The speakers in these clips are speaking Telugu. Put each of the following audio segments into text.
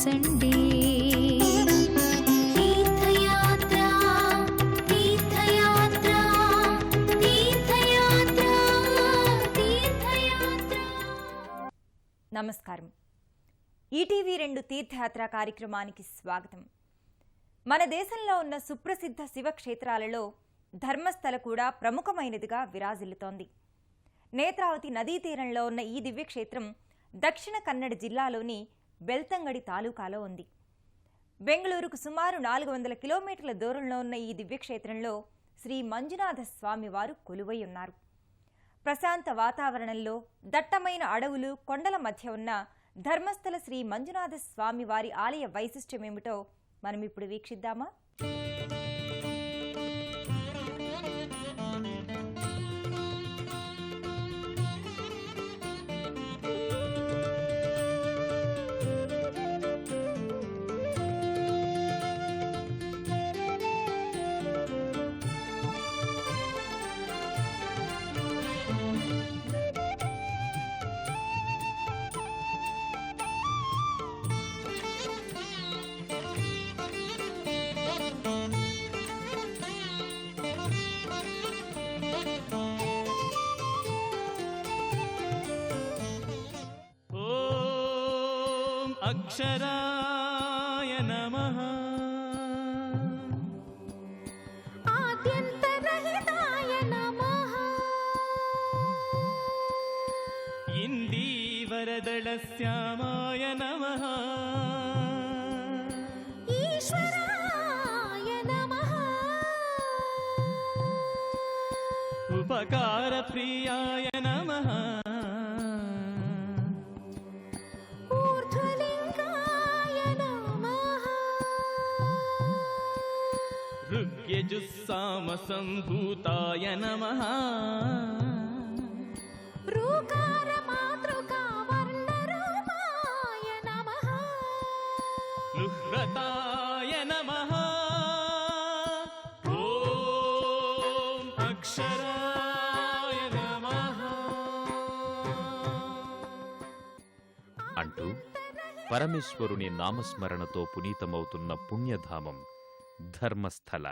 సండే తీర్థయాత్ర తీర్థయాత్ర తీర్థయాత్ర తీర్థయాత్ర. నమస్కారం. ఈటీవీ 2 తీర్థయాత్ర కార్యక్రమానికి స్వాగతం. మన దేశంలో ఉన్న సుప్రసిద్ధ శివక్షేత్రాలలో ధర్మస్థల కూడా ప్రముఖమైనదిగా విరాజిల్లుతోంది. నేత్రావతి నదీ తీరంలో ఉన్న ఈ దివ్యక్షేత్రం దక్షిణ కన్నడ జిల్లాలోని బెల్తంగడి తాలూకాలో ఉంది. బెంగళూరుకు సుమారు 400 కిలోమీటర్ల దూరంలో ఉన్న ఈ దివ్యక్షేత్రంలో శ్రీ మంజునాథ స్వామి వారు కొలువై ఉన్నారు. ప్రశాంత వాతావరణంలో దట్టమైన అడవులు, కొండల మధ్య ఉన్న ధర్మస్థల శ్రీ మంజునాథ స్వామి వారి ఆలయ వైశిష్ట్యమేమిటో మనం ఇప్పుడు వీక్షిద్దామా? అక్షరాయ నమః ఆద్యంతరహితాయ నమః ఇందీవరదళశ్యామాయ నమః ఈశ్వరాయ నమః ఉపకారప్రియాయ నమః ఋగ్యజుస్సామసంభూతాయ నమః ఋకారమాతృకావర్ణరూపాయ నమః లుహ్రతాయ నమః ఓం అక్షరాయ నమః అంటూ పరమేశ్వరుని నామస్మరణతో పునీతమవుతున్న పుణ్యధామం ధర్మస్థల.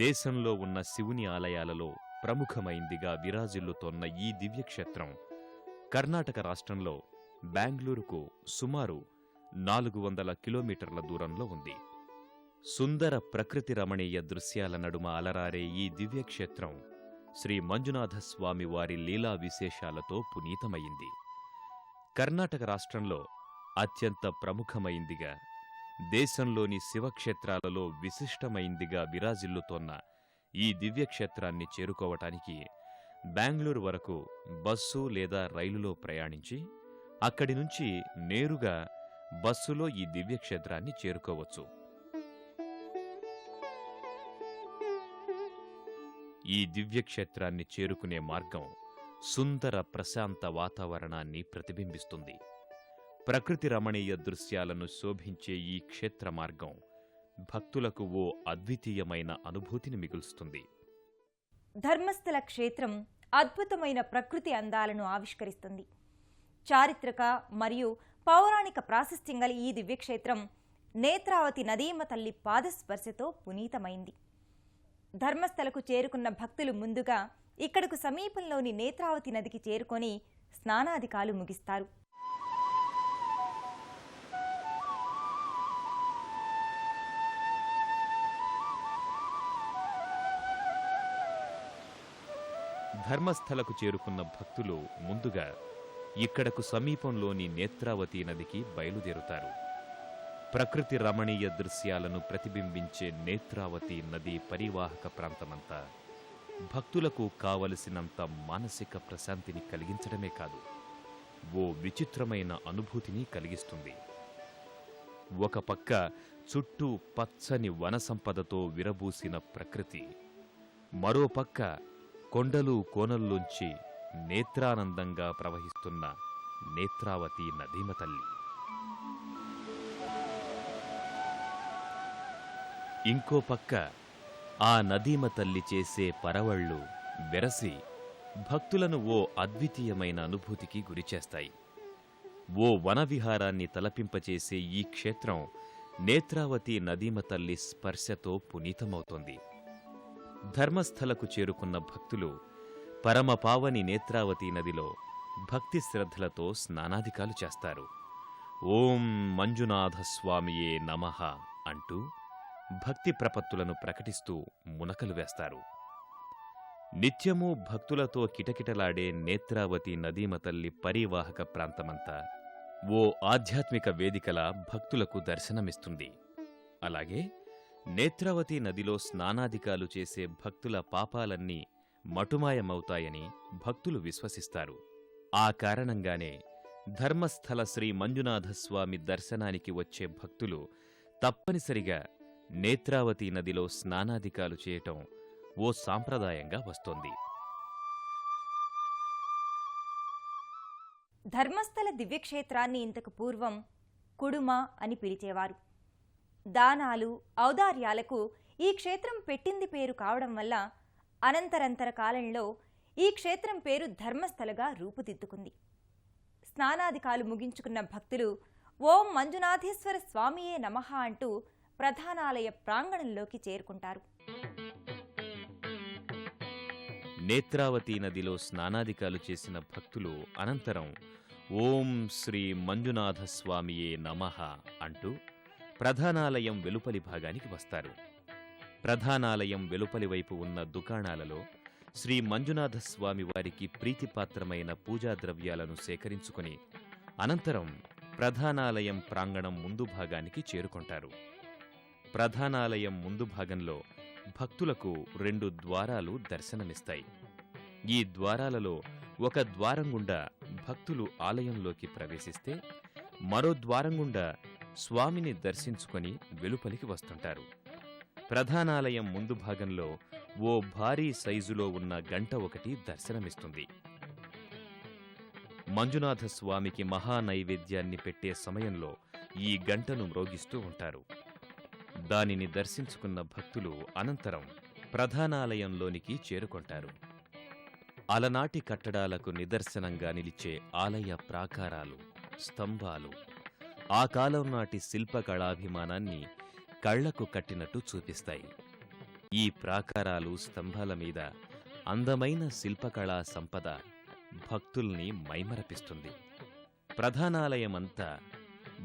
దేశంలో ఉన్న శివుని ఆలయాలలో ప్రముఖమైందిగా విరాజిల్లుతోన్న ఈ దివ్యక్షేత్రం కర్ణాటక రాష్ట్రంలో బెంగళూరుకు సుమారు 400 కిలోమీటర్ల దూరంలో ఉంది. సుందర ప్రకృతి రమణీయ దృశ్యాల నడుమ అలరారే ఈ దివ్యక్షేత్రం శ్రీ మంజునాథ స్వామి వారి లీలా విశేషాలతో పునీతమైంది. కర్ణాటక రాష్ట్రంలో అత్యంత ప్రముఖమైందిగా, దేశంలోని శివక్షేత్రాలలో విశిష్టమైందిగా విరాజిల్లుతోన్న ఈ దివ్యక్షేత్రాన్ని చేరుకోవటానికి బెంగళూరు వరకు బస్సు లేదా రైలులో ప్రయాణించి అక్కడి నుంచి నేరుగా బస్సులో ఈ దివ్యక్షేత్రాన్ని చేరుకోవచ్చు. ఈ దివ్యక్షేత్రాన్ని చేరుకునే మార్గం సుందర ప్రశాంత వాతావరణాన్ని ప్రతిబింబిస్తుంది. ప్రకృతి రమణీయ దృశ్యాలను శోభించే ఈ క్షేత్ర మార్గం భక్తులకు ఓ అద్వితీయమైన అనుభూతిని మిగుల్స్తుంది. ధర్మస్థల క్షేత్రం అద్భుతమైన ప్రకృతి అందాలను ఆవిష్కరిస్తుంది. చారిత్రక మరియు పౌరాణిక ప్రాశస్త్యం గల ఈ దివ్యక్షేత్రం నేత్రావతి నదీమ తల్లి పాదస్పర్శతో పునీతమైంది. ధర్మస్థలకు చేరుకున్న భక్తులు ముందుగా ఇక్కడకు సమీపంలోని నేత్రావతి నదికి చేరుకొని స్నానాధికాలు ముగిస్తారు. ధర్మస్థలకు చేరుకున్న భక్తులు ముందుగా ఇక్కడకు సమీపంలోని నేత్రావతి నదికి బయలుదేరుతారు. ప్రకృతి రమణీయ దృశ్యాలను ప్రతిబింబించే నేత్రావతి నది పరివాహక ప్రాంతమంతా భక్తులకు కావలసినంత మానసిక ప్రశాంతిని కలిగించడమే కాదు, ఓ విచిత్రమైన అనుభూతిని కలిగిస్తుంది. ఒక పక్క చుట్టూ పచ్చని వన సంపదతో విరబూసిన ప్రకృతి, మరోపక్క కొండలు కోనల్లోంచి నేత్రానందంగా ప్రవహిస్తున్న నేత్రావతి నదీమ తల్లి. ఇంకో పక్క ఆ నదీమ తల్లి చేసే పరవళ్ళు వెరసి భక్తులను ఓ అద్వితీయమైన అనుభూతికి గురిచేస్తాయి. ఓ వనవిహారాన్ని తలపింపచేసే ఈ క్షేత్రం నేత్రావతి నదీమ తల్లి స్పర్శతో పునీతమవుతోంది. ధర్మస్థలకు చేరుకున్న భక్తులు పరమపావని నేత్రావతి నదిలో భక్తి శ్రద్ధలతో స్నానాధికాలు చేస్తారు. ఓం మంజునాథ స్వామియే నమః అంటూ భక్తి ప్రపత్తులను ప్రకటిస్తూ మునకలు వేస్తారు. నిత్యమూ భక్తులతో కిటకిటలాడే నేత్రావతి నదీమ తల్లి పరీవాహక ప్రాంతమంతా ఓ ఆధ్యాత్మిక వేదికలా భక్తులకు దర్శనమిస్తుంది. అలాగే నేత్రావతి నదిలో స్నానాధికాలు చేసే భక్తుల పాపాలన్నీ మటుమాయమవుతాయని భక్తులు విశ్వసిస్తారు. ఆ కారణంగానే ధర్మస్థల శ్రీ మంజునాథస్వామి దర్శనానికి వచ్చే భక్తులు తప్పనిసరిగా నేత్రావతి నదిలో స్నానాధికాలు చేయటం ఓ సాంప్రదాయంగా వస్తోంది. ధర్మస్థల దివ్యక్షేత్రాన్ని ఇంతకు పూర్వం కుడుమ అని పిలిచేవారు. దానాలు ఔదార్యాలకు ఈ క్షేత్రం పెట్టింది పేరు కావడం వల్ల అనంతరంతర కాలంలో ఈ క్షేత్రం పేరు ధర్మస్థలగా రూపుదిద్దుకుంది. స్నానాధికాలు ముగించుకున్న భక్తులు ఓం మంజునాథేశ్వర స్వామియే నమః అంటూ ప్రధానాలయ ప్రాంగణంలోకి చేరుకుంటారు. నేత్రావతి నదిలో స్నానాధికాలు చేసిన భక్తులు అనంతరం ఓం శ్రీ మంజునాథ స్వామియే నమః అంటూ ప్రధానాలయం వెలుపలి భాగానికి వస్తారు. ప్రధానాలయం వెలుపలి వైపు ఉన్న దుకాణాలలో శ్రీ మంజునాథ స్వామి వారికి ప్రీతిపాత్రమైన పూజా ద్రవ్యాలను సేకరించుకుని అనంతరం ప్రధానాలయం ప్రాంగణం ముందు భాగానికి చేరుకుంటారు. ప్రధానాలయం ముందు భాగంలో భక్తులకు 2 ద్వారాలు దర్శనమిస్తాయి. ఈ ద్వారాలలో ఒక ద్వారం గుండా భక్తులు ఆలయంలోకి ప్రవేశిస్తే మరో ద్వారం గుండా స్వామిని దర్శించుకొని వెలుపలికి వస్తుంటారు. ప్రధానాలయం ముందు భాగంలో ఓ భారీ సైజులో ఉన్న గంట ఒకటి దర్శనమిస్తుంది. మంజునాథ స్వామికి మహానైవేద్యాన్ని పెట్టే సమయంలో ఈ గంటను మ్రోగిస్తూ ఉంటారు. దానిని దర్శించుకున్న భక్తులు అనంతరం ప్రధానాలయంలోనికి చేరుకొంటారు. అలనాటి కట్టడాలకు నిదర్శనంగా నిలిచే ఆలయ ప్రాకారాలు, స్తంభాలు ఆ కాలం నాటి శిల్పకళాభిమానాన్ని కళ్లకు కట్టినట్టు చూపిస్తాయి. ఈ ప్రాకారాలు, స్తంభాల మీద అందమైన శిల్పకళా సంపద భక్తుల్ని మైమరపిస్తుంది. ప్రధానాలయమంతా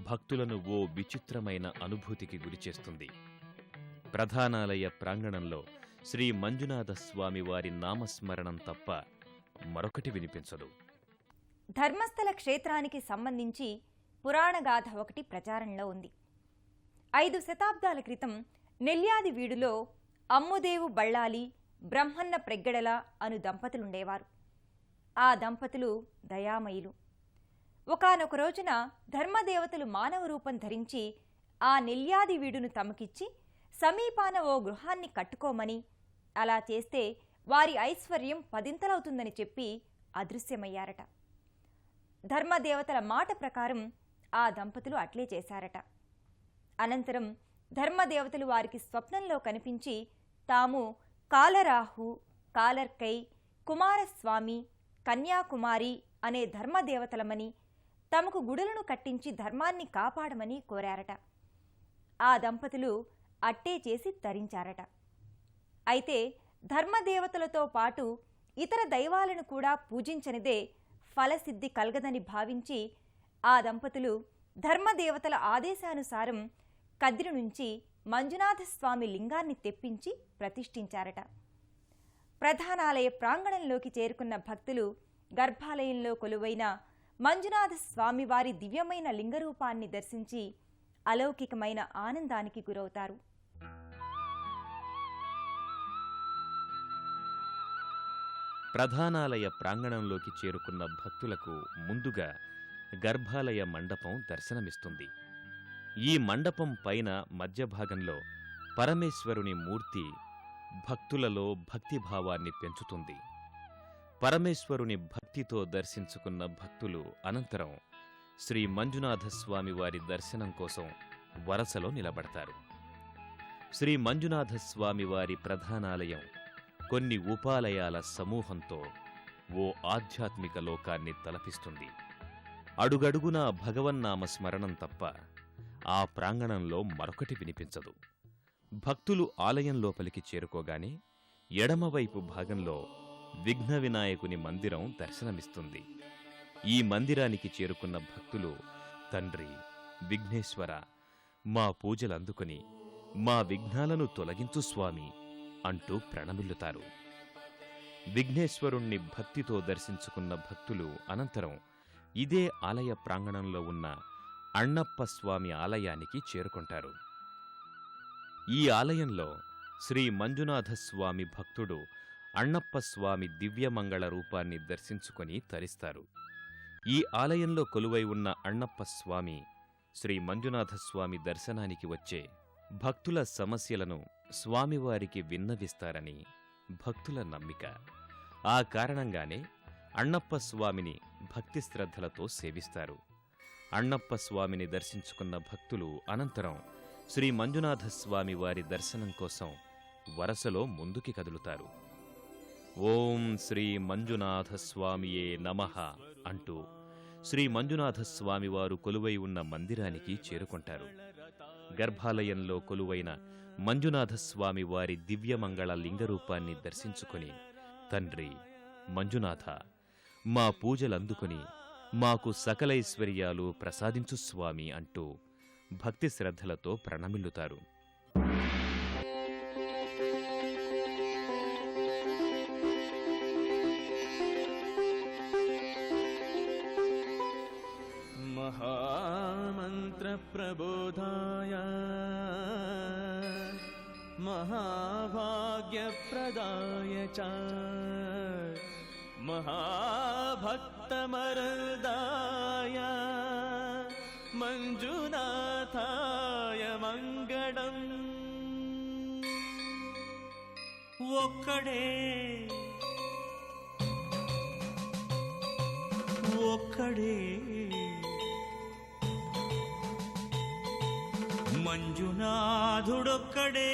భక్తులను ఓ విచిత్రమైన అనుభూతికి గురిచేస్తుంది. ప్రధానాలయ ప్రాంగణంలో శ్రీ మంజునాథ స్వామి వారి నామస్మరణం తప్ప మరొకటి వినిపించదు. ధర్మస్థల క్షేత్రానికి సంబంధించి పురాణగాథ ఒకటి ప్రచారంలో ఉంది. 5 శతాబ్దాల క్రితం నెల్యాది వీడులో అమ్ముదేవు బళ్ళాలి, బ్రహ్మన్న ప్రెగ్గడల అను దంపతులుండేవారు. ఆ దంపతులు దయామయులు. ఒకానొక రోజున ధర్మదేవతలు మానవ రూపం ధరించి ఆ నెల్యాది వీడును తమకిచ్చి సమీపాన ఓ గృహాన్ని కట్టుకోమని, అలా చేస్తే వారి ఐశ్వర్యం 10ంతలవుతుందని చెప్పి అదృశ్యమయ్యారట. ధర్మదేవతల మాట ప్రకారం ఆ దంపతులు అట్లే చేశారట. అనంతరం ధర్మదేవతలు వారికి స్వప్నంలో కనిపించి తాము కాలరాహు, కాలర్కై, కుమారస్వామి, కన్యాకుమారి అనే ధర్మదేవతలమని, తమకు గుడులను కట్టించి ధర్మాన్ని కాపాడమని కోరారట. ఆ దంపతులు అట్టే చేసి తరించారట. అయితే ధర్మదేవతలతో పాటు ఇతర దైవాలను కూడా పూజించనిదే ఫలసిద్ధి కలగదని భావించి ఆ దంపతులు ధర్మదేవతల ఆదేశానుసారం కద్రి నుంచి మంజునాథస్వామి లింగాన్ని తెప్పించి ప్రతిష్ఠించారట. ప్రధానాలయ ప్రాంగణంలోకి చేరుకున్న భక్తులు గర్భాలయంలో కొలువైన మంజునాథ స్వామివారి దివ్యమైన లింగరూపాన్ని దర్శించి అలౌకికమైన ఆనందానికి గురవుతారు. ప్రధానాలయ ప్రాంగణంలోకి చేరుకున్న భక్తులకు ముందుగా గర్భాలయ మండపం దర్శనమిస్తుంది. ఈ మండపం పైన మధ్యభాగంలో పరమేశ్వరుని మూర్తి భక్తులలో భక్తిభావాన్ని పెంచుతుంది. పరమేశ్వరుని భక్తితో దర్శించుకున్న భక్తులు అనంతరం శ్రీ మంజునాథస్వామి వారి దర్శనం కోసం వరసలో నిలబడతారు. శ్రీ మంజునాథస్వామి వారి ప్రధానాలయం కొన్ని ఉపాలయాల సమూహంతో ఓ ఆధ్యాత్మిక లోకాన్ని తలపిస్తుంది. అడుగడుగునా భగవన్నామ స్మరణం తప్ప ఆ ప్రాంగణంలో మరొకటి వినిపించదు. భక్తులు ఆలయం లోపలికి చేరుకోగానే ఎడమవైపు భాగంలో విఘ్న వినాయకుని మందిరం దర్శనమిస్తుంది. ఈ మందిరానికి చేరుకున్న భక్తులు, తండ్రి విఘ్నేశ్వర, మా పూజలందుకొని మా విఘ్నాలను తొలగించు స్వామి అంటూ ప్రణమిల్లుతారు. విఘ్నేశ్వరుణ్ణి భక్తితో దర్శించుకున్న భక్తులు అనంతరం ఇదే ఆలయ ప్రాంగణంలో ఉన్న అన్నప్ప స్వామి ఆలయానికి చేరుకుంటారు. ఈ ఆలయంలో శ్రీ మంజునాథస్వామి భక్తుడు అన్నప్ప స్వామి దివ్యమంగళ రూపాన్ని దర్శించుకొని తరిస్తారు. ఈ ఆలయంలో కొలువై ఉన్న అన్నప్ప స్వామి శ్రీ మంజునాథస్వామి దర్శనానికి వచ్చే భక్తుల సమస్యలను స్వామివారికి విన్నవిస్తారని భక్తుల నమ్మిక. ఆ కారణంగానే అన్నప్ప స్వామిని భక్తి శ్రద్ధలతో సేవిస్తారు. అన్నప్ప స్వామిని దర్శించుకున్న భక్తులు అనంతరం శ్రీ మంజునాథస్వామి వారి దర్శనం కోసం వరసలో ముందుకి కదులుతారు. ఓం శ్రీ మంజునాథస్వామియే నమః అంటూ శ్రీ మంజునాథస్వామి వారు కొలువై ఉన్న మందిరానికి చేరుకుంటారు. గర్భాలయంలో కొలువైన మంజునాథస్వామి వారి దివ్యమంగళ లింగరూపాన్ని దర్శించుకుని, తండ్రి మంజునాథ, మా పూజలందుకొని మాకు సకలైశ్వర్యాలు ప్రసాదించు స్వామి అంటూ భక్తి శ్రద్ధలతో ప్రణమిల్లుతారు. महामंत्र प्रबोधाय महाभाग्य प्रदाय च महाभक्तमरदाय मंजुनाथाय मंगलम्. ఒక్కడే ఒక్కడే మంజునాథుడొక్కడే.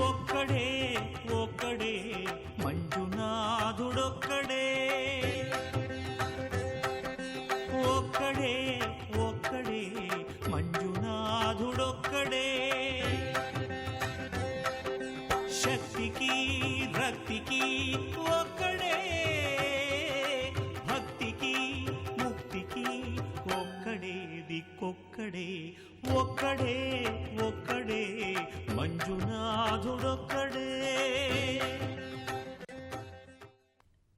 ఒక్కడే ఒక్కడే మంజునాథుడొక్కడే. ఒక్కడే ఒక్కడే మంజునాథుడొక్కడే. శక్తికి రక్తికి ఒక్కడే, భక్తికి ముక్తికి ఒక్కడే, దిక్కొక్కడే. ఒక్కడే ఒక్కడే మంజునాథుడొక్కడే.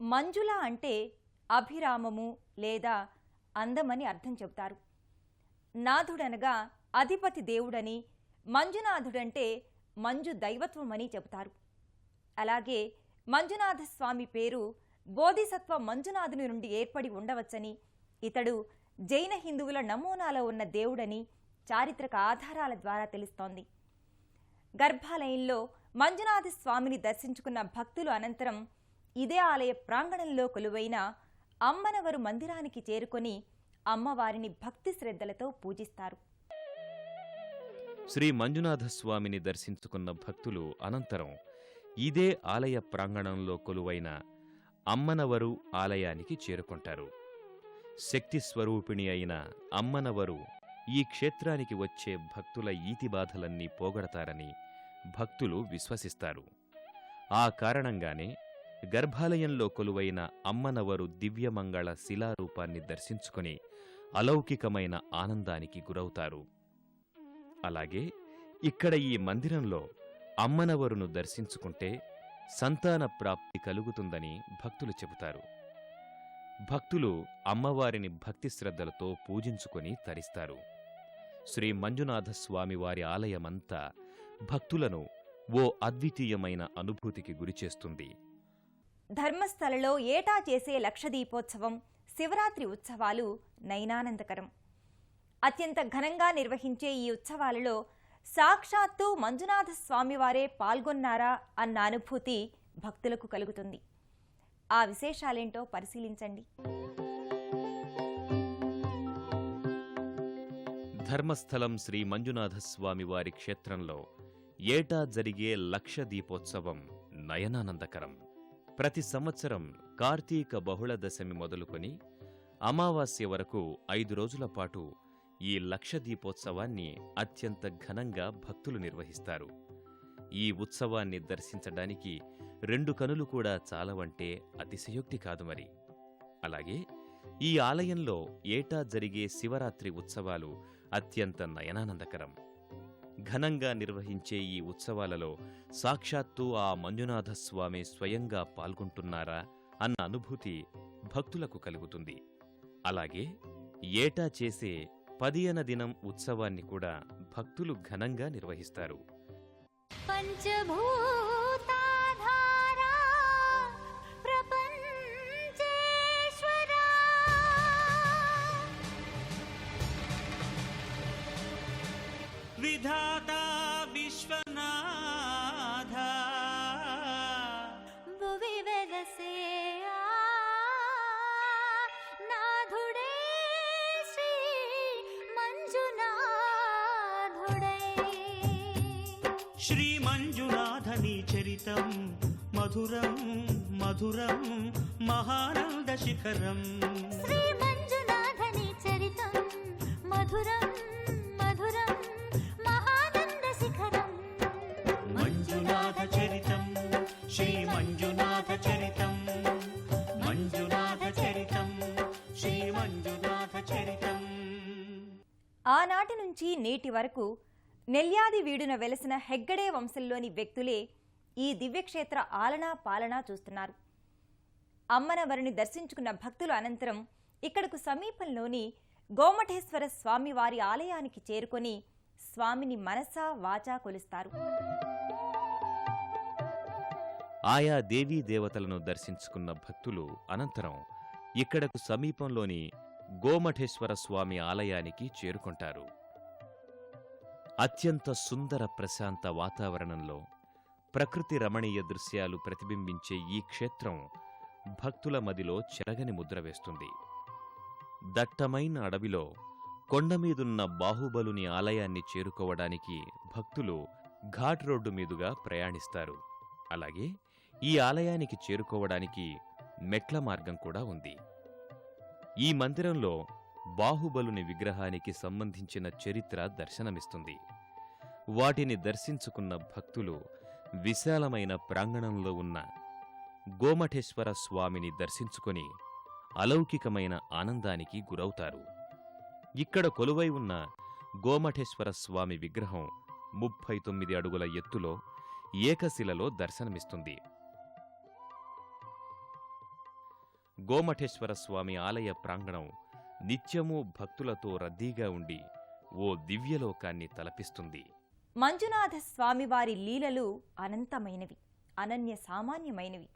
మంజుల అంటే అభిరామము లేదా అందమని అర్థం చెబుతారు. నాథుడనగా అధిపతి దేవుడని, మంజునాథుడంటే మంజు దైవత్వమని చెబుతారు. అలాగే మంజునాథ స్వామి పేరు బోధిసత్వ మంజునాథుని నుండి ఏర్పడి ఉండవచ్చని, ఇతడు జైన హిందువుల నమూనాలో ఉన్న దేవుడని చారిత్రక ఆధారాల ద్వారా తెలుస్తోంది. గర్భాలయంలో మంజునాథ స్వామిని దర్శించుకున్న భక్తులు అనంతరం ఇదే ఆలయ ప్రాంగణంలో కొలువైన అమ్మనవరు మందిరానికి చేరుకొని అమ్మవారిని భక్తి శ్రద్ధలతో పూజిస్తారు. శ్రీ మంజునాథస్వామిని దర్శించుకున్న భక్తులు అనంతరం ఇదే ఆలయ ప్రాంగణంలో కొలువైన అమ్మనవరు ఆలయానికి చేరుకుంటారు. శక్తి స్వరూపిణి అయిన అమ్మనవరు ఈ క్షేత్రానికి వచ్చే భక్తుల ఈతిబాధలన్నీ పోగొడతారని భక్తులు విశ్వసిస్తారు. ఆ కారణంగానే గర్భాలయంలో కొలువైన అమ్మనవరు దివ్యమంగళ శిలారూపాన్ని దర్శించుకుని అలౌకికమైన ఆనందానికి గురవుతారు. అలాగే ఇక్కడ ఈ మందిరంలో అమ్మనవరును దర్శించుకుంటే సంతాన ప్రాప్తి కలుగుతుందని భక్తులు చెబుతారు. భక్తులు అమ్మవారిని భక్తి శ్రద్ధలతో పూజించుకొని తరిస్తారు. శ్రీ మంజునాథస్వామివారి ఆలయమంతా భక్తులను ఓ అద్వితీయమైన అనుభూతికి గురిచేస్తుంది. ధర్మస్థలలో ఏటా చేసే లక్షదీపోత్సవం, శివరాత్రి ఉత్సవాలు నయనానందకరం. అత్యంత ఘనంగా నిర్వహించే ఈ ఉత్సవాలలో సాక్షాత్తు మంజునాథ స్వామివారే పాల్గొన్నారా అన్న అనుభూతి భక్తులకు కలుగుతుంది. ఆ విశేషాలేంటో పరిశీలించండి. ధర్మస్థలం శ్రీ మంజునాథస్వామి వారి క్షేత్రంలో ఏటా జరిగే లక్ష దీపోత్సవం నయనానందకరం. ప్రతి సంవత్సరం కార్తీక బహుళ దశమి మొదలుకొని అమావాస్య వరకు 5 రోజుల పాటు ఈ లక్ష దీపోత్సవాన్ని అత్యంత ఘనంగా భక్తులు నిర్వహిస్తారు. ఈ ఉత్సవాన్ని దర్శించడానికి 2 కనులు కూడా చాలవంటే అతిశయోక్తి కాదు మరి. అలాగే ఈ ఆలయంలో ఏటా జరిగే శివరాత్రి ఉత్సవాలు అత్యంత నయనానందకరం. ఘనంగా నిర్వహించే ఈ ఉత్సవాలలో సాక్షాత్తు ఆ మంజునాథస్వామి స్వయంగా పాల్గొంటున్నారా అన్న అనుభూతి భక్తులకు కలుగుతుంది. అలాగే ఏటా చేసే 10వ దినం ఉత్సవాన్ని కూడా భక్తులు ఘనంగా నిర్వహిస్తారు. పంచభూతాధారా ప్రపంచేశ్వరా విధాతా విశ్వనాథ భువి వెలసే నాథుడే శ్రీ మంజునాథుడే. శ్రీ మంజునాథని చరితం మధురం మధురం మహానంద శిఖరం. శ్రీ మంజునాథని చరితం మధురం మధురం మహానంద శిఖరం. మంజునాథ చరితం శ్రీ మంజునాథ చరితం మంజునాథ చరితం శ్రీ మంజునాథ చరితం. ఆనాటి నుంచి నేటి వరకు నెల్యాది వీడున వెలసిన హెగ్గడే వంశంలోని వ్యక్తులే ఈ దివ్యక్షేత్ర ఆలనా పాలనా చూస్తున్నారు. అమ్మనవరిని దర్శించుకున్న భక్తులు అనంతరం ఇక్కడకు సమీపంలోని గోమఠేశ్వర స్వామివారి ఆలయానికి చేరుకొని స్వామిని మనసా వాచా కొలుస్తారు. ఆయా దేవీ దేవతలను దర్శించుకున్న భక్తులు అనంతరం ఇక్కడకు సమీపంలోని గోమఠేశ్వర స్వామి ఆలయానికి చేరుకుంటారు. అత్యంత సుందర ప్రశాంత వాతావరణంలో ప్రకృతి రమణీయ దృశ్యాలు ప్రతిబింబించే ఈ క్షేత్రం భక్తుల మదిలో చెరగని ముద్ర వేస్తుంది. దట్టమైన అడవిలో కొండమీదున్న బాహుబలుని ఆలయాన్ని చేరుకోవడానికి భక్తులు ఘాట్ రోడ్డు మీదుగా ప్రయాణిస్తారు. అలాగే ఈ ఆలయానికి చేరుకోవడానికి మెట్ల మార్గం కూడా ఉంది. ఈ మందిరంలో బాహుబలుని విగ్రహానికి సంబంధించిన చరిత్ర దర్శనమిస్తుంది. వాటిని దర్శించుకున్న భక్తులు విశాలమైన ప్రాంగణంలో ఉన్న గోమఠేశ్వర స్వామిని దర్శించుకొని అలౌకికమైన ఆనందానికి గురవుతారు. ఇక్కడ కొలువై ఉన్న గోమఠేశ్వర స్వామి విగ్రహం 39 అడుగుల ఎత్తులో ఏకశిలలో దర్శనమిస్తుంది. గోమఠేశ్వర స్వామి ఆలయ ప్రాంగణం నిత్యమూ భక్తులతో రద్దీగా ఉండి ఓ దివ్యలోకాన్ని తలపిస్తుంది. మంజునాథ స్వామివారి లీలలు అనంతమైనవి, అనన్య సామాన్యమైనవి.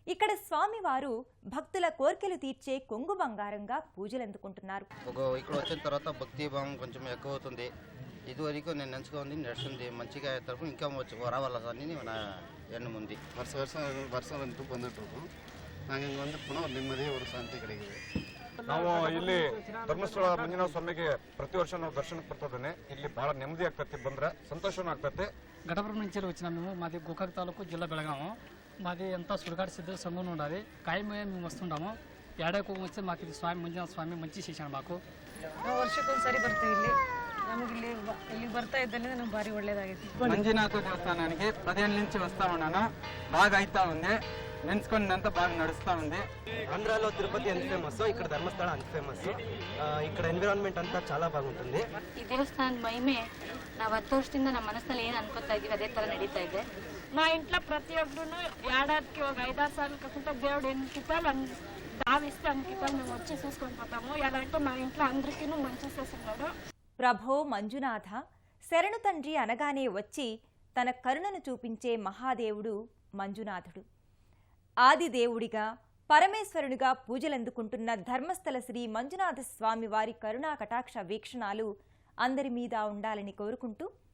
ఇక్కడ స్వామివారు భక్తుల కోర్కెలు తీర్చే కొంగు బంగారంగా పూజలందుకుంటున్నారు. ఇక్కడ వచ్చిన తర్వాత భక్తి భావం కొంచెం ఎక్కువ అవుతుంది. ఇదివరకు నేను నెంచుకుంది నడుస్తుంది మంచిగా తరపు ఇంకా రావాలని నా எண்ணம் ఉంది. ವರ್ಷ ಬಂದಿಟ್ಟು ನಾங்கள் இங்கே வந்து போனால் ஒரு நிம்மதியாக ஒரு ಶಾಂತಿ கிடைக்குது. ನಾವು ಇಲ್ಲಿ ಧರ್ಮಸ್ಥಳ ಮಂಜುನಾಥ ಸ್ವಾಮಿಗೆ ಪ್ರತಿ ವರ್ಷ ನಾವು దర్శనಕ್ಕೆ ಬರ್ತಿದ್ದೇನೆ. ಇಲ್ಲಿ ಬಹಳ ನೆಮ್ಮದಿ ಆಗ್ತೈತಿ, ಬಂದ್ರೆ సంతోషం ಆಗ್ತೈತಿ. ఘటపురం నుంచి వచ్చినాం మేము. మాది గోకాక్ తాలూకు జిల్లా బెళగాము. మాది అంతా సురగాడి సిద్ధ సంఘం ఉండాలి. ఖాయమే మేము వస్తుంటాము. ఏడాకు వచ్చి మాకు ఇది స్వామి మంజునాథ స్వామి మంచి చేశాను మాకు. ವರ್ಷಕ್ಕೊಂದ್ಸರಿ ಬರ್ತೀವಿ ಇಲ್ಲಿ. ನಮಗೆ ಇಲ್ಲಿ ಬರ್ತಾ ಇದ್ದಲ್ಲಿ ನಮ್ಗೆ ಭಾರಿ ಒಳ್ಳೇದಾಗೈತಿ. మంజునాథ దేవస్థానానికి 10 ఏళ్ళ నుంచి వస్తా ఉన్నాను. బాగా అవుతా ఉంది, నెంచుకున్నంత బాగా నడుస్తూ ఉంది. ఆంధ్రాలో తిరుపతి ఎంత ఫేమస్, ఇక్కడ ధర్మస్థಳ అంత ఫేమస్. ఇక్కడ ఎన్విరాన్మెంట్ అంతా చాలా బాగుంటుంది. ಈ ದೇವಸ್ಥಾನದ ಮಹಿಮೆ ನಾವು 10 ವರ್ಷದಿಂದ ನಮ್ಮ ಮನಸ್ಸಿನಲ್ಲಿ ಏನು ಅನ್ಕೋತಾ ಇದೀವಿ ಅದೇ ತರ ನಡೀತಾ ಇದೆ. మా ఇంట్లో ప్రతి ఒక్కరు ఏడాదికి ఒక 5-6 సార్లు కాకుండా దేవుడు ఎన్ని కితాలు దావిస్తే అన్ని కితాలు మేము వచ్చి చూసుకొని పోతాము. ఎలా అంటే మా ఇంట్లో అందరికీ మంచి చేస్తున్నాడు. ప్రభో మంజునాథ శరణు తండ్రి అనగానే వచ్చి తన కరుణను చూపించే మహాదేవుడు మంజునాథుడు. ఆదిదేవుడిగా పరమేశ్వరునిగా పూజలందుకుంటున్న ధర్మస్థల శ్రీ మంజునాథ స్వామి వారి కరుణా కటాక్ష వీక్షణాలు అందరి మీద ఉండాలని కోరుకుంటూ